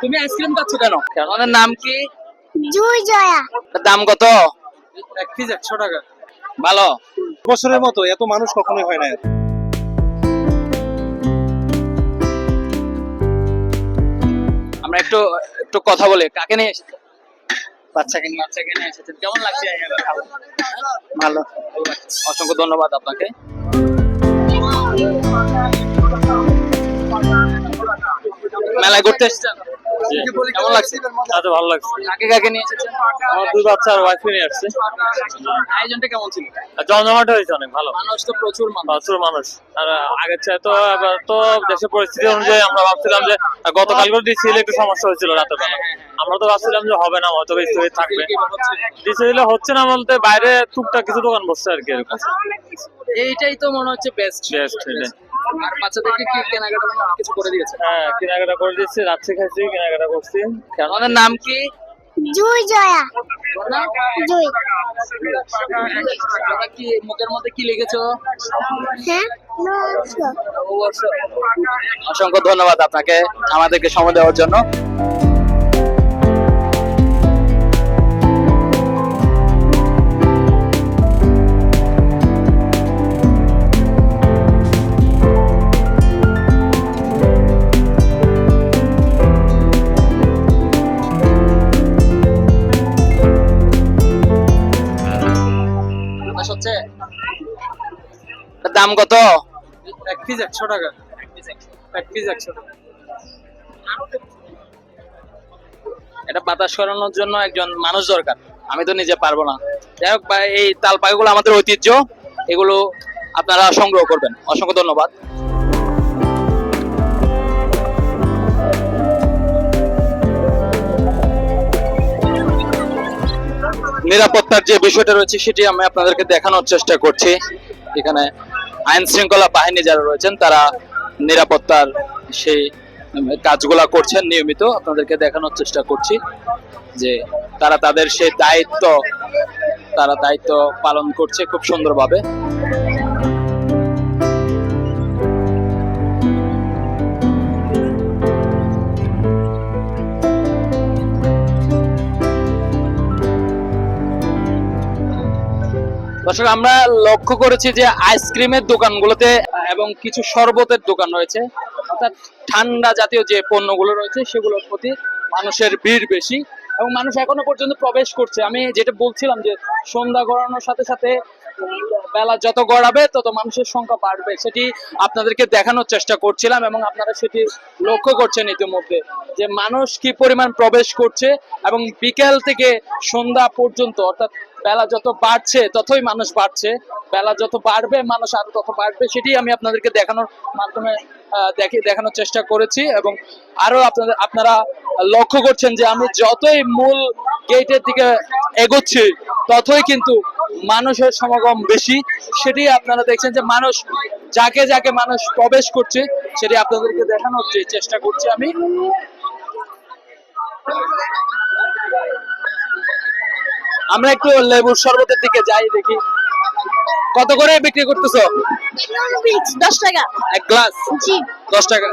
তুমি আইসক্রিম খাচ্ছ কেন? আমাদের নাম কি? জুই জয়া। এটার দাম কত? এক পিস 100 টাকা। ভালো। বছরের মতো এত মানুষ কখনোই হয় না। আমরা একটু একটু কথা বলি। কাকে নিয়ে এসেছেন? বাচ্চাকে নিয়ে এসেছেন। কেমন লাগছে? ভালো। অসংখ্য ধন্যবাদ আপনাকে। মেলায় ঘুরতে এসেছেন? কেমন লাগছে? আচ্ছা, ভালো লাগছে। কাকে কাকে নিয়ে এসেছেন? আমার দুই বাচ্চা আর ওয়াইফ নিয়ে আসছে। আয়োজনটা কেমন ছিল? জমজমাট হয়েছে, অনেক ভালো। মানুষ তো প্রচুর মানুষ। প্রচুর মানুষ। আর আগের চাই তো এবার তো দেশের পরিস্থিতি অনুযায়ী আমরা ভাবছিলাম যে গতকালকে ডিসিএল একটু সমস্যা হয়েছিল রাতের বেলা। আমরা তো ভাবছিলাম যে হবে না, হয়তো স্থগিত থাকবে। ডিসিএল হচ্ছে না বলতে বাইরে টুকটাক কিছু দোকান বসছে আর কি, এরকম। এইটাই তো মনে হচ্ছে বেস্ট। আর বাচ্চাদেরকে কি কেনাকাটা অনেক কিছু করে দিয়েছে? হ্যাঁ, কেনাকাটা করে দিচ্ছি, রাত্রে খাইছি, কেনাকাটা করছি। আমাদের নাম কি? জুই জয়া। জুই। তোমরা কি মুখের মধ্যে কি লিখেছো? হ্যাঁ, নমস্কার। অসংখ্য ধন্যবাদ আপনাকে আমাদেরকে সময় দেওয়ার জন্য। বাতাস হচ্ছে? এটার দাম কত? এক পিস 100 টাকা। এক পিস 100 টাকা। এটা বাতাস সরানোর জন্য একজন মানুষ দরকার, আমি তো নিজে পারবো না। যাই হোক, এই তাল পাখিগুলো আমাদের ঐতিহ্য, এগুলো আপনারা সংগ্রহ করবেন। অসংখ্য ধন্যবাদ। নিরাপত্তার যে বিষয়টা রয়েছে সেটি আমি আপনাদেরকে দেখানোর চেষ্টা করছি। এখানে আইন শৃঙ্খলা বাহিনী যারা রয়েছেন তারা নিরাপত্তার সেই কাজগুলা করছেন নিয়মিত। আপনাদেরকে দেখানোর চেষ্টা করছি যে তারা তাদের সেই দায়িত্ব পালন করছে খুব সুন্দরভাবে। দর্শক, আমরা লক্ষ্য করেছি যে আইসক্রিমের দোকানগুলোতে এবং কিছু শরবতের দোকান রয়েছে, অর্থাৎ ঠান্ডা জাতীয় যে পণ্যগুলো রয়েছে সেগুলোর প্রতি মানুষের ভিড় বেশি এবং মানুষ এখনো পর্যন্ত প্রবেশ করছে। আমি যেটা বলছিলাম যে সন্ধ্যা গড়ানোর সাথে সাথে বেলা যত গড়াবে তত মানুষের সংখ্যা বাড়বে, সেটি আপনাদেরকে দেখানোর চেষ্টা করছিলাম এবং আপনারা সেটি লক্ষ্য করছেন ইতিমধ্যে যে মানুষ কি পরিমাণ প্রবেশ করছে এবং বিকেল থেকে সন্ধ্যা পর্যন্ত, অর্থাৎ বেলা যত বাড়ছে ততই মানুষ বাড়ছে, বেলা যত বাড়বে মানুষ আরো তত বাড়বে, সেটি আমি আপনাদেরকে দেখানোর মাধ্যমে দেখানোর চেষ্টা করেছি। এবং আরো আপনারা লক্ষ্য করছেন যে আমি যতই মূল গেটের দিকে এগোচ্ছি ততই কিন্তু মানুষের সমাগম বেশি, সেটি আপনারা দেখছেন যে মানুষ যাকে যাকে মানুষ প্রবেশ করছে সেটি আপনাদেরকে দেখানোর চেষ্টা করছি আমি। আমরা একটু লেবুর শরবতের দিকে যাই, দেখি কত করে বিক্রি করতেছো? 10 টাকা। এক গ্লাস? জি। 10 টাকা।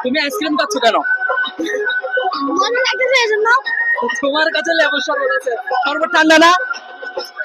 তুমি আইসক্রিম খাচ্ছ কেন? মনে লাগতেছে এজন্য। তোমার কাছে লেবুর শরবত আছে, শরবত ঠান্ডা না?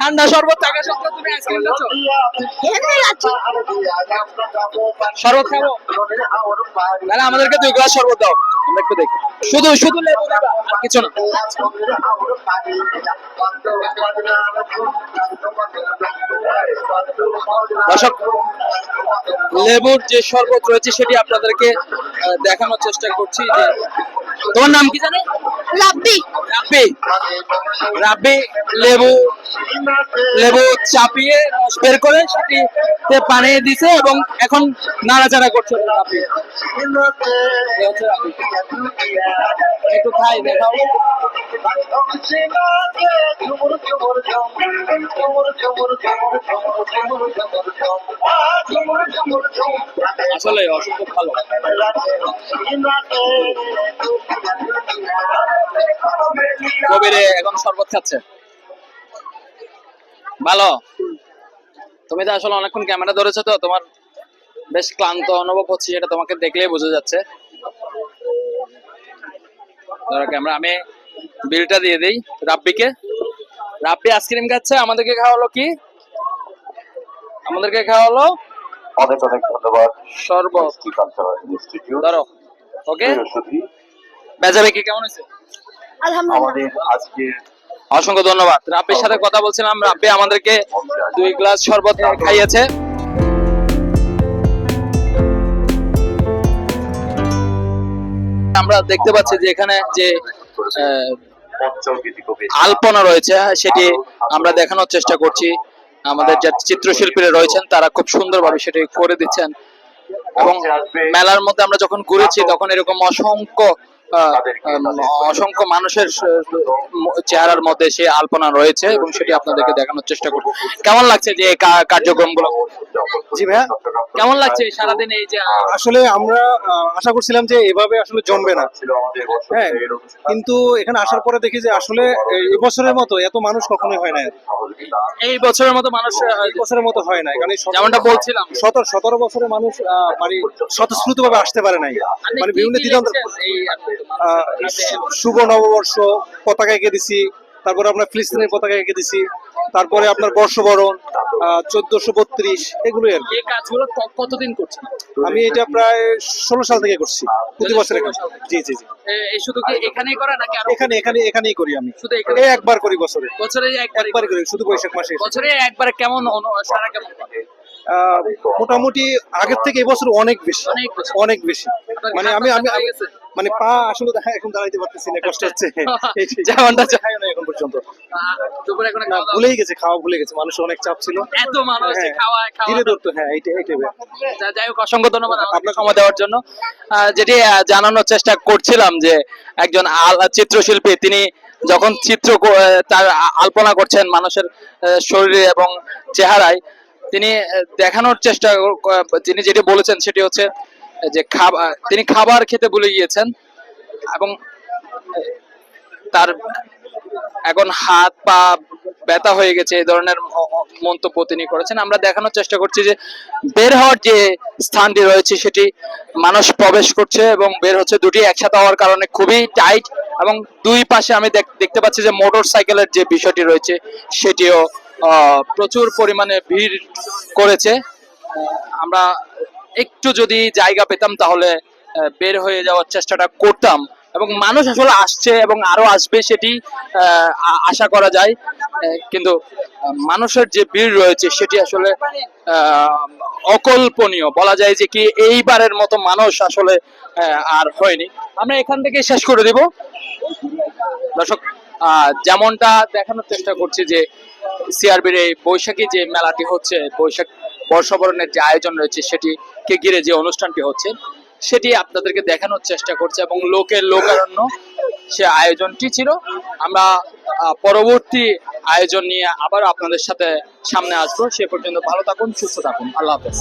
ঠান্ডা শরবত থাকা সত্ত্বেও তুমি আইসক্রিম খাচ্ছ? এমনি যাচ্ছি। শরবত খাবো? তাহলে আমাদেরকে 2 গ্লাস শরবত দাও, আমরা একটু দেখি। শুধু শুধু লেবু দিবা, আর কিছু না? দর্শক, লেবুর যে শরবত রয়েছে সেটি আপনাদেরকে দেখানোর চেষ্টা করছি। যে তোমার নাম কি জানে? রাব্বি। রাব্বি। রাব্বি লেবু চাপিয়ে রস বের করে সেটিতে পানি দিছে এবং এখন নাড়াচাড়া করছে রাব্বি। এই হচ্ছে রাব্বি। একটু খাই, দেখাও। আসলে অসম্ভব ভালো। কবিরে এখন শরবত খাচ্ছে, ভালো। তুমি তো আসলে অনেকক্ষণ ক্যামেরা ধরেছো, তো তোমার বেশ ক্লান্ত অনুভব হচ্ছে, এটা তোমাকে দেখলেই বোঝা যাচ্ছে। ধরো ক্যামেরা, আমি বিলটা দিয়ে দেই রাব্বিকে। রাব্বি আইসক্রিম খাচ্ছে, আমাদেরকে খাওয়ালো কি? আমাদেরকে খাওয়ালো অনেক অনেক ধন্যবাদ শরবত। কালচারাল ইনস্টিটিউট ধরো, ওকে। বৃহস্পতি বেজাবে কি কেমন হয়েছে? আলহামদুলিল্লাহ। আমাদের আজকের অসংখ্য ধন্যবাদ। রাব্বির সাথে কথা বলছিলাম, রাব্বি আমাদেরকে 2 গ্লাস শরবত খাইয়েছে। আমরা দেখতে পাচ্ছি যে এখানে যে পঞ্চগীতি কবি আলপনা রয়েছে সেটি আমরা দেখানোর চেষ্টা করছি। আমাদের যে চিত্রশিল্পীরা রয়েছেন তারা খুব সুন্দরভাবে সেটি করে দিচ্ছেন। এবং মেলার মধ্যে আমরা যখন ঘুরেছি তখন এরকম অসংখ্য মানুষের চেহারার মধ্যে সেই আলপনা রয়েছে এবং সেটি আপনাদেরকে দেখানোর চেষ্টা করব। কেমন লাগছে যে এই কার্যক্রমগুলো? জি ভাইয়া, কেমন লাগছে সারাদিন এই যে আসলে আমরা আশা করছিলাম যে এভাবে আসলে জমবে না, ছিল আমাদের হ্যাঁ, কিন্তু এখানে আসার পরে দেখি যে আসলে এই বছরের মতো এত মানুষ কখনোই হয় না, এই বছরের মতো মানুষ এই বছরের মতো হয় না, কারণ এই যেমনটা বলছিলাম 17 বছরের মানুষ মানে স্বতঃস্ফূর্ত ভাবে আসতে পারে নাই, মানে বিভিন্ন দিগন্ত শুভ নববর্ষ পতাকা এঁকে দিছি, তারপরে আপনার ফিলিস্তিনের পতাকা এঁকে দিছি, তারপরে আপনার বর্ষবরণ 1432 এগুলোই আর কি। এই কাজগুলো কতদিন করছেন? আমি এটা প্রায় 16 সাল থেকে করছি, প্রতি বছরে করি। জি জি জি, এই শুধু কি এখানেই করে নাকি আরো? এখানেই করি আমি, শুধু এখানে এই একবার করি বছরে, বছরে একবার একবার করি শুধু বৈশাখ মাসে। বছরে একবার কেমন সারা কেমন পান? মোটামুটি আগের থেকে এবছর অনেক বেশি, অনেক বেশি। অনেক বেশি, মানে আমি আমি হয়ে গেছে? মানে পা আসলে এখন দাঁড়াইতে পারতেছি না, কষ্ট হচ্ছে। যেমনটা খাই না এখন পর্যন্ত, দুপুরে কোনো না খাওয়া দাওয়া? ভুলেই গেছে, খাওয়া ভুলে গেছে, মানুষের অনেক চাপ ছিল, এত মানুষ যে হ্যাঁ, খাওয়া ধীরে ধরতো, হ্যাঁ এইটাই। যাই হোক, অসংখ্য ধন্যবাদ আপনাকে সময় দেওয়ার জন্য। যেটি জানানোর চেষ্টা করছিলাম যে একজন চিত্রশিল্পী তিনি যখন তার আলপনা করছেন মানুষের শরীরে এবং চেহারায়, তিনি দেখানোর চেষ্টা তিনি যেটি বলেছেন সেটি হচ্ছে যে তিনি খাবার খেতে ভুলে গিয়েছেন এবং তার এখন হাত পা ব্যথা হয়ে গেছে, এই ধরনের মন্তব্য তিনি করেছেন। আমরা দেখানোর চেষ্টা করছি যে বের হওয়ার যে স্থানটি রয়েছে সেটি মানুষ প্রবেশ করছে এবং বের হচ্ছে, দুটি একসাথে হওয়ার কারণে খুবই টাইট এবং দুই পাশে আমি দেখতে পাচ্ছি যে মোটর সাইকেলের যে বিষয়টি রয়েছে সেটিও প্রচুর পরিমাণে ভিড় করেছে। আমরা একটু যদি জায়গা পেতাম তাহলে বের হয়ে যাওয়ার চেষ্টাটা করতাম এবং মানুষ আসলে আসছে এবং আরো আসবে সেটি আশা করা যায়। কিন্তু মানুষের যে ভিড় রয়েছে সেটি আসলে অকল্পনীয়, বলা যায় যে কি এইবারের মতো মানুষ আসলে আর হয়নি। আমরা এখান থেকে শেষ করে দিব দর্শক। যেমনটা দেখানোর চেষ্টা করছি যে সিআরবির এই বৈশাখী যে মেলাটি হচ্ছে, বৈশাখ বর্ষবরণের যে আয়োজন রয়েছে সেটিকে ঘিরে যে অনুষ্ঠানটি হচ্ছে সেটি আপনাদেরকে দেখানোর চেষ্টা করছে এবং লোকারণ্য সে আয়োজনটি ছিল। আমরা পরবর্তী আয়োজন নিয়ে আবার আপনাদের সাথে সামনে আসবো। সে পর্যন্ত ভালো থাকুন, সুস্থ থাকুন, আল্লাহ হাফেজ।